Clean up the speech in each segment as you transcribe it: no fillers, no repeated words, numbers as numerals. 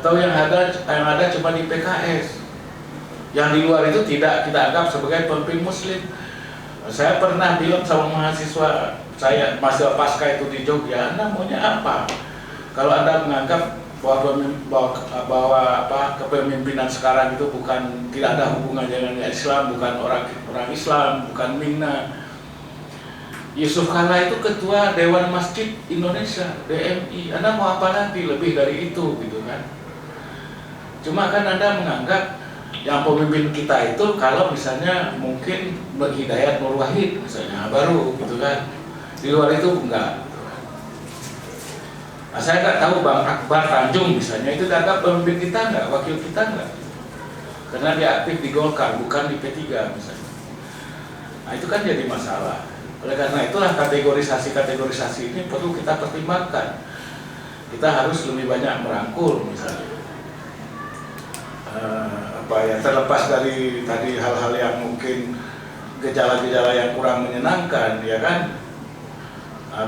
atau yang ada cuma di PKS. Yang di luar itu tidak kita anggap sebagai pemimpin Muslim. Saya pernah bilang sama mahasiswa saya, mahasiswa pasca itu di Jogja, Anda maunya apa? Kalau Anda menganggap bahwa kepemimpinan sekarang itu tidak ada hubungan dengan Islam, bukan orang Islam, bukan Minna. Yusuf Kalla itu ketua Dewan Masjid Indonesia, DMI. Anda mau apa lagi lebih dari itu, gitu kan? Cuma kan Anda menganggap yang pemimpin kita itu kalau misalnya mungkin berhidayat Nur Wahid misalnya baru gitu kan, di luar itu enggak. Nah, saya nggak tahu Bang Akbar Tanjung misalnya itu dianggap pemimpin kita enggak, wakil kita enggak, karena dia aktif di Golkar bukan di P3 misalnya. Nah itu kan jadi masalah. Oleh karena itulah kategorisasi ini perlu kita pertimbangkan. Kita harus lebih banyak merangkul misalnya. Terlepas dari tadi hal-hal yang mungkin gejala-gejala yang kurang menyenangkan, ya kan?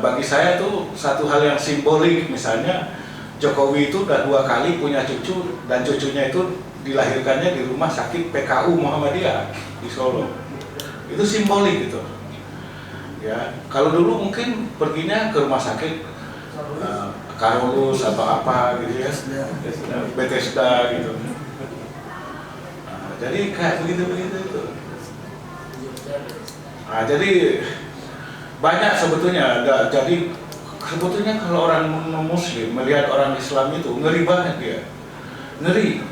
Bagi saya tuh satu hal yang simbolik, misalnya Jokowi itu udah 2 kali punya cucu dan cucunya itu dilahirkannya di rumah sakit PKU Muhammadiyah di Solo. Itu simbolik gitu. Ya, kalau dulu mungkin perginya ke rumah sakit Karolus atau apa gitu ya, Bethesda gitu. Jadi kayak begitu itu. Nah, jadi banyak sebetulnya. Jadi sebetulnya kalau orang Muslim melihat orang Islam itu ngeri banget dia, ngeri.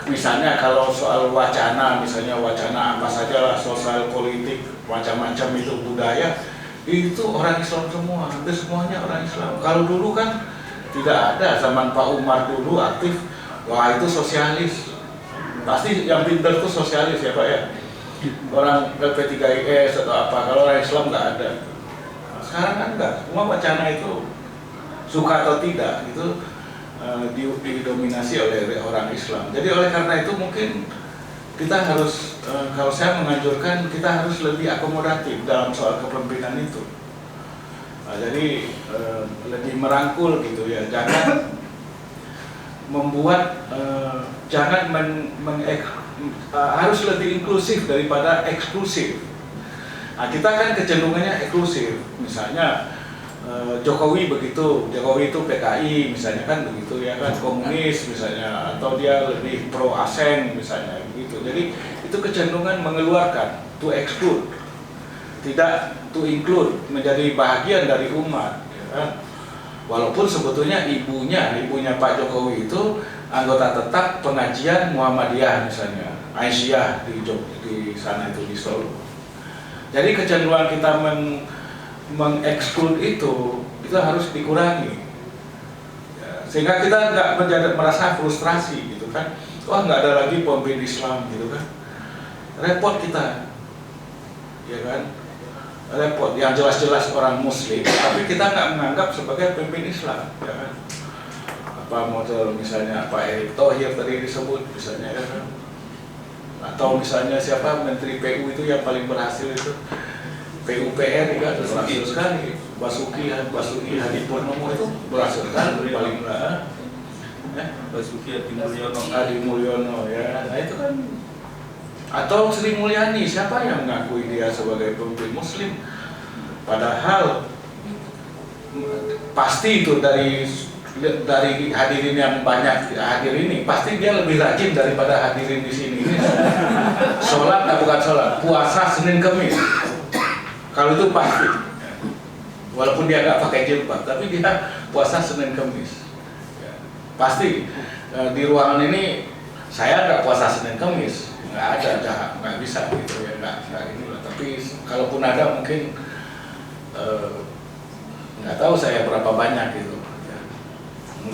Misalnya kalau soal wacana, misalnya wacana apa saja lah, sosial politik macam-macam itu budaya, itu orang Islam semua, hampir semuanya orang Islam. Kalau dulu kan tidak ada, zaman Pak Umar dulu aktif, wah itu sosialis. Pasti yang pintar itu sosialis ya Pak ya, orang P3IS atau apa. Kalau orang Islam nggak ada. Nah, sekarang kan enggak, semua wacana itu suka atau tidak itu didominasi oleh orang Islam. Jadi oleh karena itu mungkin kita harus, kalau saya menganjurkan kita harus lebih akomodatif dalam soal kepemimpinan itu. Nah, jadi lebih merangkul gitu ya, jangan membuat harus lebih inklusif daripada eksklusif. Nah, kita kan kecenderungannya eksklusif. Misalnya Jokowi begitu, Jokowi itu PKI misalnya kan begitu ya kan, komunis misalnya, atau dia lebih pro Aseng misalnya begitu. Jadi itu kecenderungan mengeluarkan, to exclude, tidak to include, menjadi bahagian dari umat ya kan? Walaupun sebetulnya ibunya Pak Jokowi itu anggota tetap pengajian Muhammadiyah misalnya, Aisyah di sana itu di Solo. Jadi kecenderungan kita mengeksklud itu harus dikurangi, ya, sehingga kita nggak merasa frustrasi gitu kan. Wah nggak ada lagi pemimpin Islam gitu kan, repot kita, ya kan. Repot, yang jelas-jelas orang Muslim, tapi kita nggak menganggap sebagai pemimpin Islam, ya kan? Apa model misalnya Pak Erick Thohir tadi disebut, misalnya, ya kan? Atau misalnya siapa Menteri PU itu yang paling berhasil itu, PUPR juga berhasil sekali, Basuki Hadipurnomo itu berhasil sekali, paling lah, Basuki Hadi Mulyono, ya, nah itu kan. Atau Sri Mulyani, siapa yang mengakui dia sebagai pemimpin Muslim? Padahal pasti itu dari hadirin yang banyak hadir ini, pasti dia lebih rajin daripada hadirin di sini. Sholat, bukan sholat, puasa Senin Kemis. Kalau itu pasti. Walaupun dia nggak pakai jilbab, tapi dia puasa Senin Kemis. Pasti di ruangan ini saya nggak puasa Senin Kemis. Nggak ada, nggak bisa gitu ya, nggak ini lah. Tapi kalaupun ada mungkin nggak tahu saya berapa banyak gitu. Ya.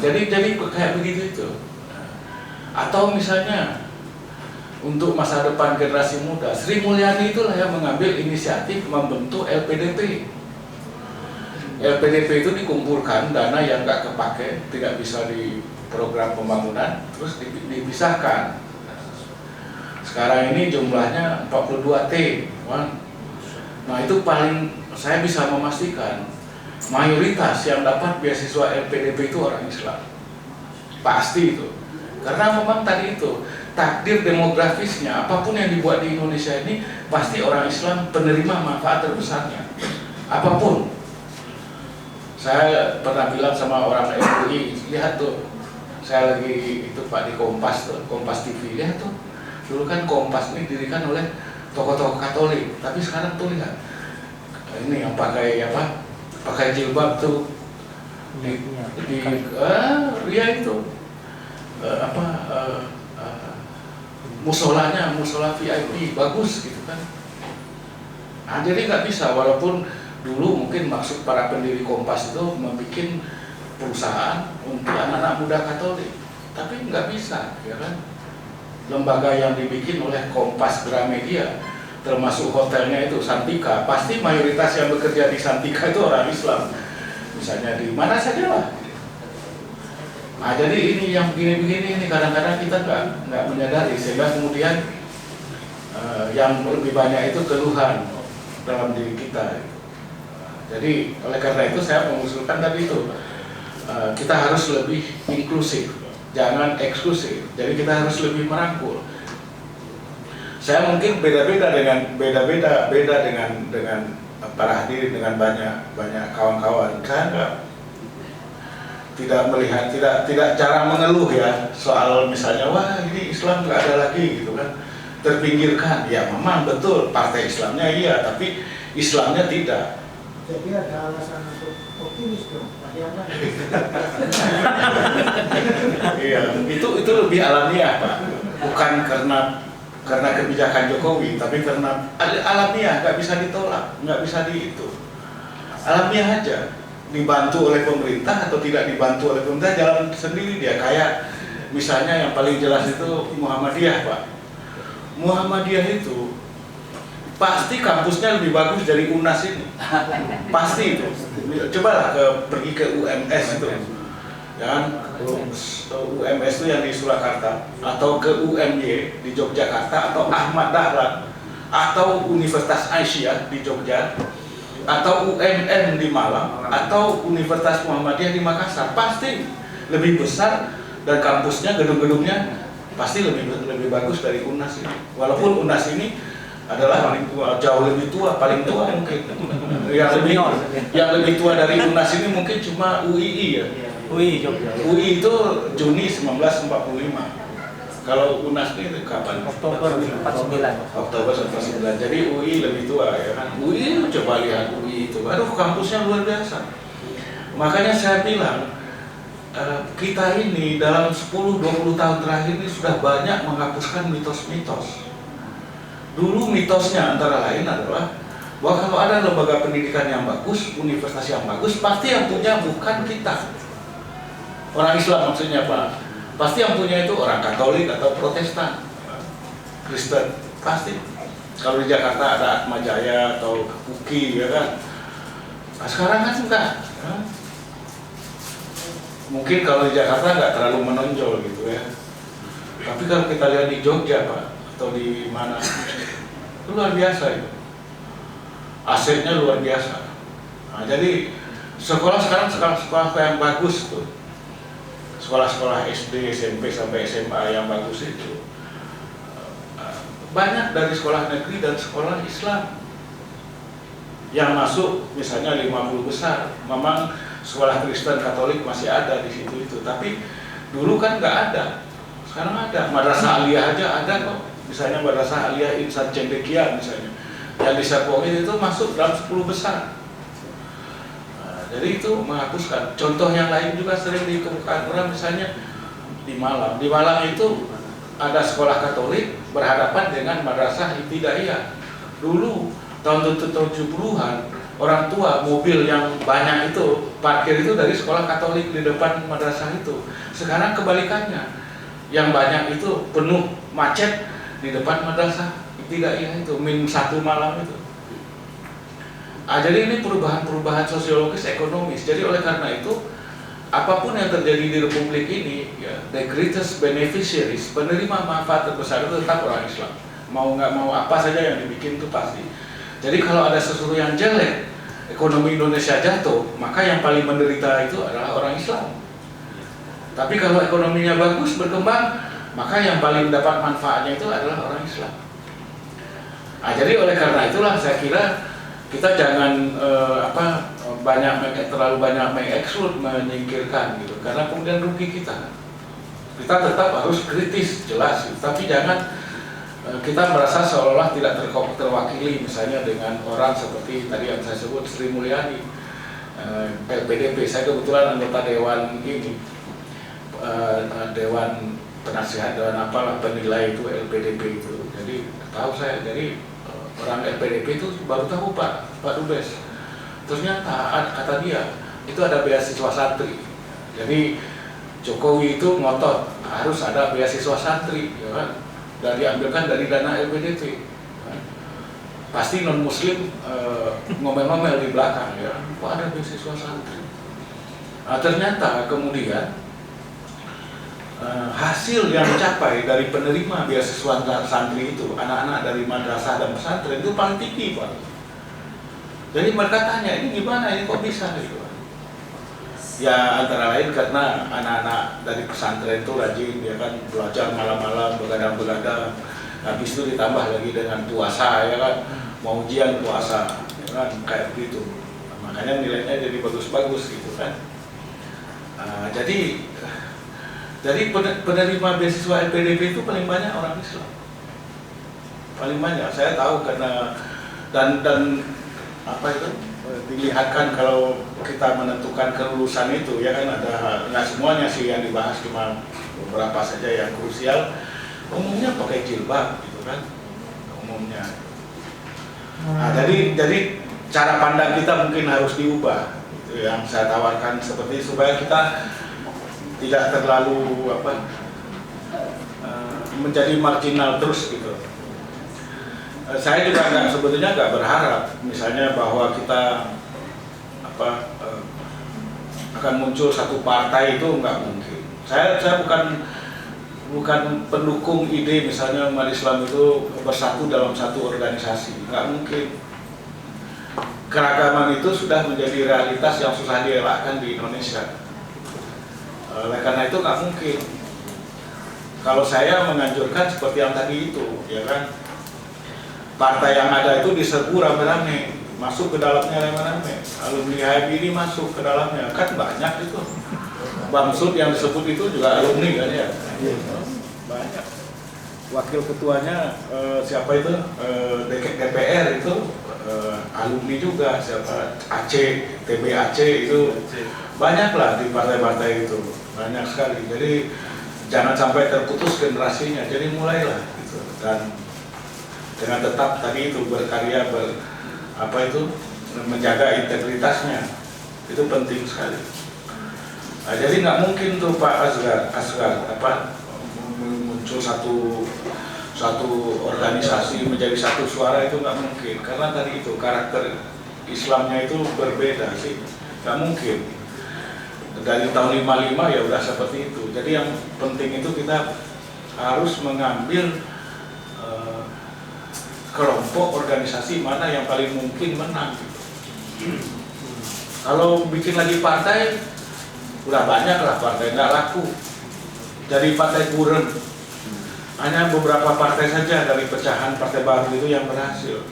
Jadi kayak begitu itu. Atau misalnya untuk masa depan generasi muda, Sri Mulyani itulah yang mengambil inisiatif membentuk LPDP. LPDP itu dikumpulkan dana yang nggak kepake, tidak bisa di program pembangunan, terus dipisahkan. Sekarang ini jumlahnya 42 T. Nah itu paling saya bisa memastikan mayoritas yang dapat beasiswa LPDP itu orang Islam. pasti itu. Karena memang tadi itu takdir demografisnya, apapun yang dibuat di Indonesia ini pasti orang Islam penerima manfaat terbesarnya. Apapun. Saya pernah bilang sama orang MUI, lihat tuh, saya lagi itu Pak di Kompas tuh, Kompas TV, lihat tuh. Dulu kan Kompas ini didirikan oleh tokoh-tokoh Katolik, tapi sekarang tuh lihat, ini yang pakai apa? Pakai jilbab tuh, ya itu musolanya, musola VIP bagus gitu kan. Nah, jadi nggak bisa, walaupun dulu mungkin maksud para pendiri Kompas itu membuat perusahaan untuk anak-anak muda Katolik, tapi nggak bisa, ya kan? Lembaga yang dibikin oleh Kompas Gramedia, termasuk hotelnya itu Santika, pasti mayoritas yang bekerja di Santika itu orang Islam, misalnya di mana saja lah. Nah, jadi ini yang begini-begini ini kadang-kadang kita nggak menyadari, sehingga kemudian yang lebih banyak itu keluhan dalam diri kita. Jadi oleh karena itu saya mengusulkan tadi itu kita harus lebih inklusif, jangan eksklusif. Jadi kita harus lebih merangkul. Saya mungkin beda dengan para hadirin, dengan banyak kawan-kawan. Saya tidak melihat, tidak jarang mengeluh ya soal misalnya, wah ini Islam nggak ada lagi gitu kan, terpinggirkan. Ya memang betul, partai Islamnya iya, tapi Islamnya tidak. Jadi ada alasan untuk optimis dong, yang mana? Iya, itu lebih alamiah Pak, bukan karena kebijakan Jokowi, tapi karena alamiah, nggak bisa ditolak, nggak bisa itu, alamiah aja. Dibantu oleh pemerintah atau tidak dibantu oleh pemerintah, jalan sendiri dia. Kayak misalnya yang paling jelas itu Muhammadiyah Pak. Muhammadiyah itu pasti kampusnya lebih bagus dari UNAS ini, pasti itu. Cobalah pergi ke UMS itu, ya, UMS itu yang di Surakarta, atau ke UMY di Yogyakarta, atau Ahmad Dahlan, atau Universitas Aisyah di Jogja, atau UNN di Malang, atau Universitas Muhammadiyah di Makassar, pasti lebih besar dan kampusnya, gedung-gedungnya pasti lebih bagus dari UNAS ini. Walaupun UNAS ini adalah jauh lebih tua, paling tua mungkin. Yang lebih tua dari UNAS ini mungkin cuma UII ya. UI Jogja. UI itu Juni 1945. Kalau UNAS ini kapan? Oktober 49. Oktober 49. Jadi UI lebih tua ya kan. UI coba lihat UI itu. Aduh, kampusnya luar biasa. Makanya saya bilang kita ini dalam 10-20 tahun terakhir ini sudah banyak menghapuskan mitos-mitos. Dulu mitosnya antara lain adalah bahwa kalau ada lembaga pendidikan yang bagus, universitas yang bagus, pasti yang punya bukan kita, orang Islam maksudnya Pak. Pasti yang punya itu orang Katolik atau Protestan, Kristen, pasti. Kalau di Jakarta ada Atmajaya atau UKI, ya kan. Nah, sekarang kan enggak. Mungkin kalau di Jakarta nggak terlalu menonjol gitu ya. Tapi kalau kita lihat di Jogja Pak, atau di mana, itu luar biasa itu. Asetnya luar biasa. Nah, jadi sekolah sekarang sekolah yang bagus tuh. Sekolah-sekolah SD, SMP sampai SMA yang bagus itu banyak dari sekolah negeri dan sekolah Islam yang masuk, misalnya 50 besar. Memang sekolah Kristen Katolik masih ada di situ itu, tapi dulu kan nggak ada. Sekarang ada. Madrasah Aliyah aja ada kok. Misalnya Madrasah Aliyah Insan Cendekia misalnya, yang di Serpong itu masuk dalam 10 besar. Jadi itu menghapuskan. Contoh yang lain juga sering dikemukakan orang, misalnya di Malang. Di Malang itu ada sekolah Katolik berhadapan dengan madrasah ibtidaiyah. Dulu tahun 70-an orang tua mobil yang banyak itu parkir itu dari sekolah Katolik di depan madrasah itu. Sekarang kebalikannya, yang banyak itu penuh macet di depan madrasah ibtidaiyah itu, -1 malam itu. Jadi ini perubahan sosiologis ekonomis. Jadi oleh karena itu, apapun yang terjadi di Republik ini, ya, the greatest beneficiaries, penerima manfaat terbesar itu tetap orang Islam. Mau nggak mau apa saja yang dibikin itu pasti. Jadi kalau ada sesuatu yang jelek, ekonomi Indonesia jatuh, maka yang paling menderita itu adalah orang Islam. Tapi kalau ekonominya bagus, berkembang, maka yang paling dapat manfaatnya itu adalah orang Islam. Nah, jadi oleh karena itulah saya kira kita jangan terlalu banyak mengeksklud, menyingkirkan gitu, karena kemudian rugi kita. Kita tetap harus kritis, jelas, tapi jangan kita merasa seolah-olah tidak terwakili, misalnya dengan orang seperti tadi yang saya sebut Sri Mulyani, LPDP. Saya kebetulan anggota dewan ini, dewan penasihat, dewan apalah penilai itu LPDP itu. Jadi tahu saya, jadi orang LPDP itu baru tahu Pak Dubes. Ternyata kata dia itu ada beasiswa santri. Jadi Jokowi itu ngotot harus ada beasiswa santri, ya kan? Dan diambilkan dari dana LPDP. Pasti non Muslim ngomel-ngomel di belakang, ya. Kok ada beasiswa santri? Nah, ternyata kemudian hasil yang dicapai dari penerima beasiswa santri itu, anak-anak dari madrasah dan pesantren itu paling tinggi, Pak. Jadi mereka tanya, ini gimana, ini kok bisa gitu? Ya antara lain karena anak-anak dari pesantren itu rajin, ya kan, belajar malam-malam, begadang-begadang. Habis itu ditambah lagi dengan puasa, ya kan, mau ujian puasa, ya kan, kayak begitu. Nah, makanya nilainya jadi bagus-bagus gitu kan. Jadi penerima beasiswa LPDP itu paling banyak orang Islam, paling banyak. Saya tahu karena dan apa itu dilihatkan kalau kita menentukan kelulusan itu, ya kan, ada nggak semuanya sih yang dibahas, cuma beberapa saja yang krusial. Umumnya pakai jilbab gitu kan, umumnya. Nah, jadi cara pandang kita mungkin harus diubah. Itu yang saya tawarkan, seperti supaya kita tidak terlalu menjadi marginal terus gitu. Saya juga sebetulnya nggak berharap misalnya bahwa kita akan muncul satu partai, itu nggak mungkin. Saya bukan pendukung ide misalnya umat Islam itu bersatu dalam satu organisasi, nggak mungkin. Keragaman itu sudah menjadi realitas yang susah dielakkan di Indonesia. Oleh karena itu nggak mungkin. Kalau saya menganjurkan seperti yang tadi itu, ya kan, partai yang ada itu diserbu rame-rame, masuk ke dalamnya rame-rame, alumni HMI masuk ke dalamnya, kan banyak itu. Bamsud yang disebut itu juga alumni kan ya, banyak. Wakil ketuanya siapa itu, DPR itu alumni juga, siapa, Aceh, TBAC itu banyaklah di partai-partai itu, banyak sekali. Jadi jangan sampai terputus generasinya, jadi mulailah gitu. Dan dengan tetap tadi itu berkarya, menjaga integritasnya, itu penting sekali. Nah, jadi nggak mungkin tuh Pak Asgar muncul satu organisasi menjadi satu suara, itu nggak mungkin, karena tadi itu karakter Islamnya itu berbeda sih, nggak mungkin. Dari tahun 55 ya udah seperti itu. Jadi yang penting itu kita harus mengambil kelompok organisasi mana yang paling mungkin menang gitu. Kalau bikin lagi partai, udah banyak lah partai, nggak laku. Jadi partai kurang. Hanya beberapa partai saja dari pecahan partai baru itu yang berhasil.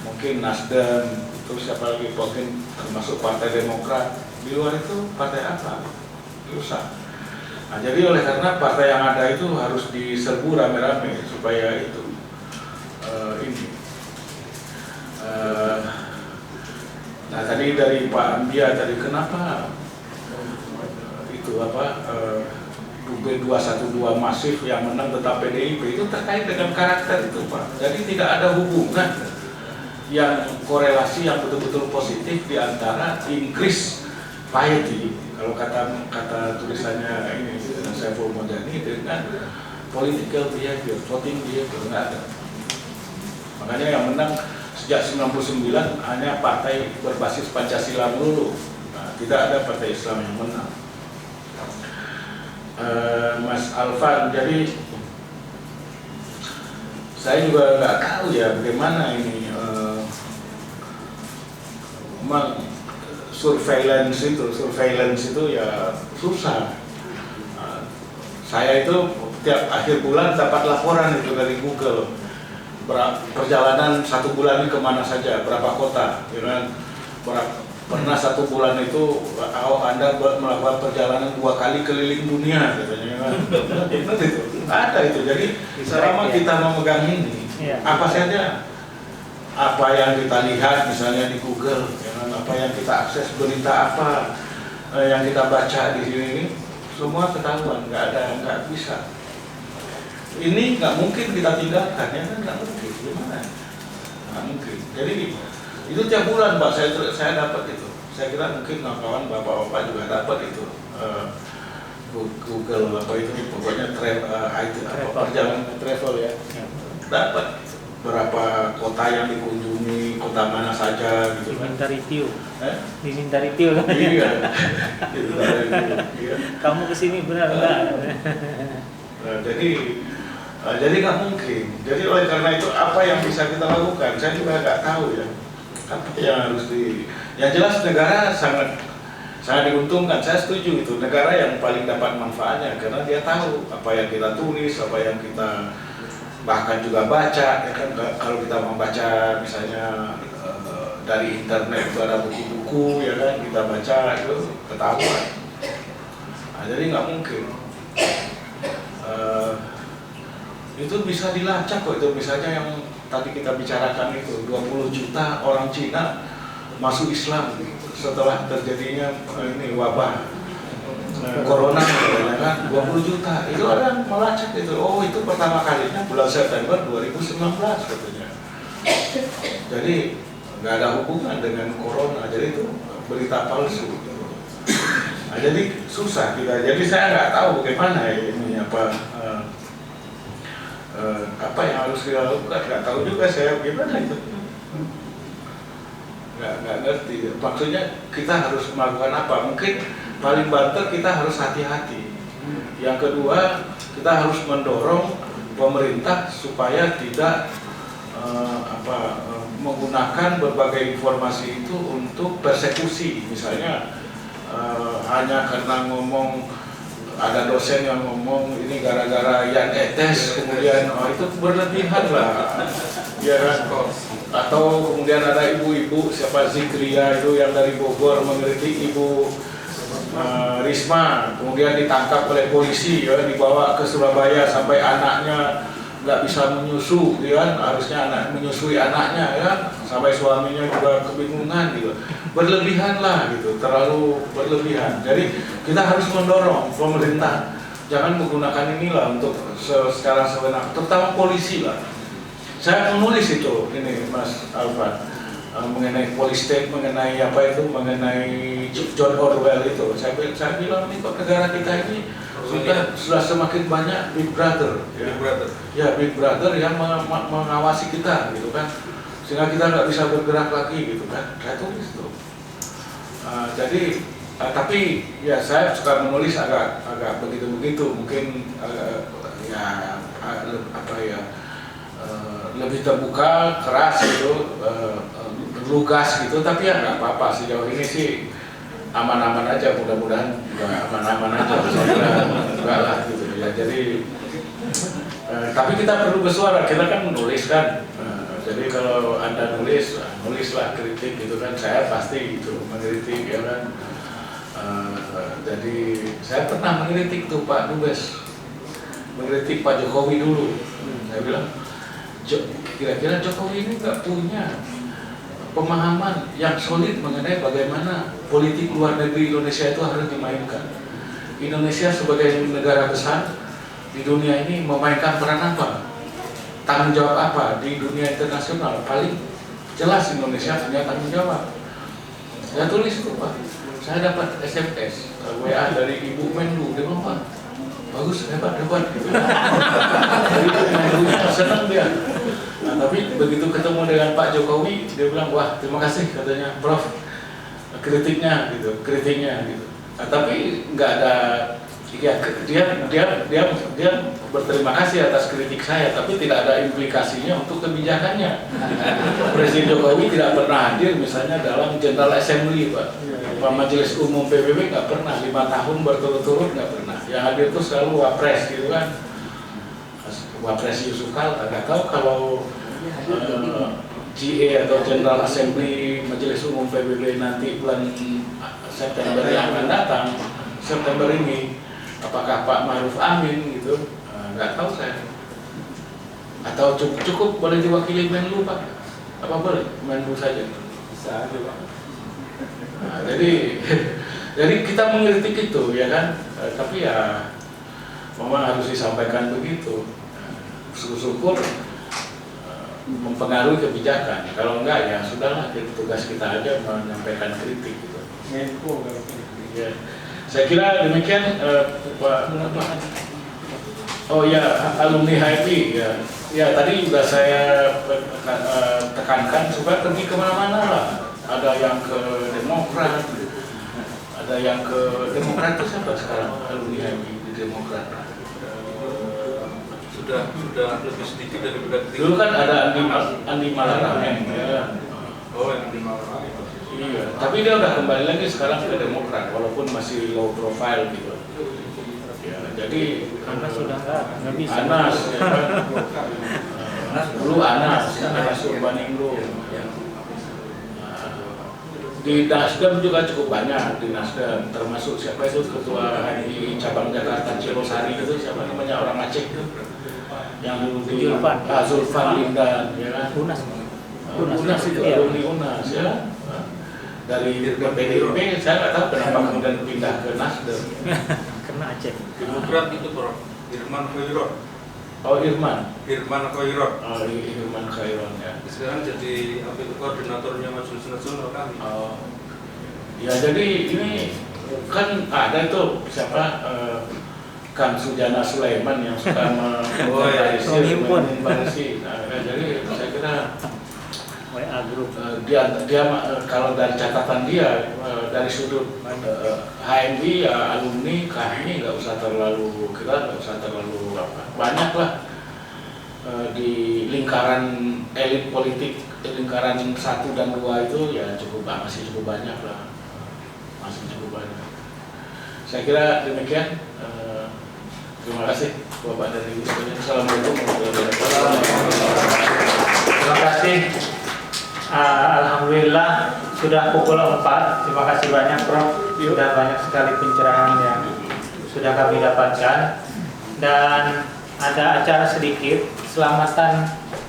Mungkin Nasdem, terus siapa lagi, mungkin termasuk Partai Demokrat. Di luar itu partai apa? Susah. Nah, jadi oleh karena partai yang ada itu harus diserbu rame-rame supaya itu nah tadi dari Pak Ambia tadi, kenapa itu UB212 masif yang menang tetap PDIP, itu terkait dengan karakter itu Pak. Jadi tidak ada hubungan yang korelasi yang betul-betul positif di antara increase piety, kalau kata tulisannya ini Saiful Mujani, dengan political behavior, voting behavior, nggak ada. Makanya yang menang sejak 99 hanya partai berbasis Pancasila melulu. Nah, tidak ada partai Islam yang menang. Mas Alvan, jadi saya juga nggak tahu ya bagaimana ini surveillance itu ya susah. Saya itu tiap akhir bulan dapat laporan itu dari Google. Perjalanan 1 bulan ini kemana saja, berapa kota, ya kan? Pernah 1 bulan itu Anda melakukan perjalanan 2 kali keliling dunia, katanya kan? Benar itu, ada itu. Jadi selama kita memegang ini, apa saja, apa yang kita lihat misalnya di Google, ya kan? Apa yang kita akses, berita apa yang kita baca di sini, semua ketahuan, nggak bisa. Ini nggak mungkin kita tinggalkan, ya kan, nggak mungkin, gimana? Nggak mungkin. Jadi itu tiap bulan Pak saya dapat itu. Saya kira mungkin kawan bapak-bapak juga dapat itu Google apa itu, pokoknya perjalanan travel ya. Dapat berapa kota yang dikunjungi, kota mana saja gitu kan. Diminta review. Diminta Iya. review. Gitu, iya. Kamu kesini benar enggak? Nah, jadi nggak mungkin. Jadi oleh karena itu apa yang bisa kita lakukan, saya juga nggak tahu ya. Apa yang harus yang jelas negara sangat diuntungkan. Saya setuju itu, negara yang paling dapat manfaatnya karena dia tahu apa yang kita tulis, apa yang kita bahkan juga baca, ya kan. Kalau kita membaca misalnya dari internet itu ada buku-buku, ya kan, kita baca itu ketahuan. Nah, jadi nggak mungkin. Itu bisa dilacak kok, itu misalnya yang tadi kita bicarakan itu 20 juta orang Cina masuk Islam setelah terjadinya ini wabah corona, kan 20 juta itu ada melacak itu. Oh, itu pertama kalinya bulan September 2019 katanya. Jadi nggak ada hubungan dengan corona, jadi itu berita palsu. Nah, jadi susah kita. Jadi saya nggak tahu bagaimana ini apa yang harus kita lakukan, nggak tahu juga saya gimana itu, nggak ngerti. Maksudnya kita harus melakukan apa? Mungkin paling banter kita harus hati-hati. Yang kedua, kita harus mendorong pemerintah supaya tidak menggunakan berbagai informasi itu untuk persekusi. Misalnya hanya karena ngomong, ada dosen yang ngomong ini gara-gara Yan Etes, kemudian itu berlebihan lah, ya kan? Atau kemudian ada ibu-ibu siapa Zikria itu yang dari Bogor mengkritik Ibu Risma, kemudian ditangkap oleh polisi, ya, dibawa ke Surabaya sampai anaknya nggak bisa menyusu, ya kan? Harusnya menyusui anaknya, ya, sampai suaminya juga kebingungan gitu. Berlebihan lah gitu, terlalu berlebihan. Jadi kita harus mendorong pemerintah jangan menggunakan inilah untuk secara sewenang, terutama polisi lah. Saya menulis itu ini Mas Alvan mengenai police state, mengenai apa itu, mengenai George Orwell itu. Saya bilang ini kok negara kita ini sudah semakin banyak Big Brother, ya. Big Brother yang mengawasi kita gitu kan, sehingga kita nggak bisa bergerak lagi gitu kan. Saya tulis tuh. Jadi tapi ya saya suka menulis agak begitu mungkin lebih terbuka, keras gitu, lugas gitu, tapi ya nggak apa-apa. Sejauh ini sih aman-aman aja, mudah-mudahan juga aman-aman aja, enggak lah gitu ya. Jadi tapi kita perlu bersuara, kita kan menulis kan. Jadi kalau Anda nulislah kritik gitu kan, saya pasti itu mengkritik, ya kan. Jadi saya pernah mengkritik tuh Pak Dubes, mengkritik Pak Jokowi dulu. Saya bilang, kira-kira Jokowi ini nggak punya pemahaman yang solid mengenai bagaimana politik luar negeri Indonesia itu harus dimainkan. Indonesia sebagai negara besar di dunia ini memainkan peran apa? Tanggung jawab apa di dunia internasional? Paling jelas Indonesia punya tanggung jawab. Saya tulis itu Pak. Saya dapat SMS, WA dari Ibu Menlu, dia bilang, Pak, bagus, hebat gitu. Jadi Menlunya senang dia. Nah, tapi begitu ketemu dengan Pak Jokowi, dia bilang, wah terima kasih katanya Prof, kritiknya gitu. Nah, tapi nggak ada, ya, dia berterima kasih atas kritik saya, tapi tidak ada implikasinya untuk kebijakannya. Presiden Jokowi tidak pernah hadir misalnya dalam General Assembly, Pak. Pak Majelis Umum PBB nggak pernah 5 tahun berturut-turut nggak pernah. Yang hadir itu selalu wapres gitu kan. Wapres Yusuf Kala. Nggak tahu kalau GA atau General Assembly Majelis Umum PBB nanti bulan September yang akan datang, September ini, apakah Pak Ma'ruf Amin gitu? Nggak tahu saya. Atau cukup boleh diwakili Menlu Pak? Apa boleh? Menlu saja? Bisa aja Pak. Nah, jadi kita mengkritik itu ya kan, tapi ya memang harus disampaikan begitu. Syukur mempengaruhi kebijakan. Kalau enggak ya sudahlah, tugas kita aja menyampaikan kritik gitu. Menko Ya. Saya kira demikian Pak. Oh ya, alumni HMI ya. Ya tadi juga saya tekankan supaya pergi kemana-mana lah. Ada yang ke Demokrat, ada yang ke Demokrat itu siapa sekarang alumni HMI di Demokrat? Sudah lebih sedikit daripada Dulu kan ada Andi Malarangeng ya. Oh, yang di Malang. Iya, tapi dia udah kembali lagi sekarang ke Demokrat walaupun masih low profile gitu. Ya, jadi Karena sudah nggak bisa. Anas ya kan? Dulu Anas Urbaningrum. Di Nasdem juga cukup banyak di Nasdem, termasuk siapa itu ketua di cabang Jakarta Cilosari itu siapa namanya, orang Aceh itu yang dulu di Zulfan Lindan ya kan? Unas itu Iya. alumni Unas ya. Dari PDIP saya nggak tahu kenapa kemudian pindah ke Nasdem. Karena Aceh. Demokrat itu Prof. Irman Khairon. Oh Irman. Irman Khairon. Oh Irman Khairon ya. Sekarang jadi koordinatornya Majelis Nasional kami. Oh, ya jadi ini kan ada tuh siapa Kang Sujana Sulaiman yang suka membarisi. Nah, jadi saya kira WA grup. dia kalau dari catatan dia dari sudut HMI ya alumni kami nggak usah terlalu banyak lah di lingkaran elit politik, lingkaran 1 dan 2 itu ya masih cukup banyak lah, masih cukup banyak. Saya kira demikian. Terima kasih Bapak dan Ibu sekalian. Assalamualaikum warahmatullahi wabarakatuh. Terima kasih. Alhamdulillah sudah pukul 4. Terima kasih banyak Prof. Sudah banyak sekali pencerahan yang sudah kami dapatkan. Dan ada acara sedikit selamatan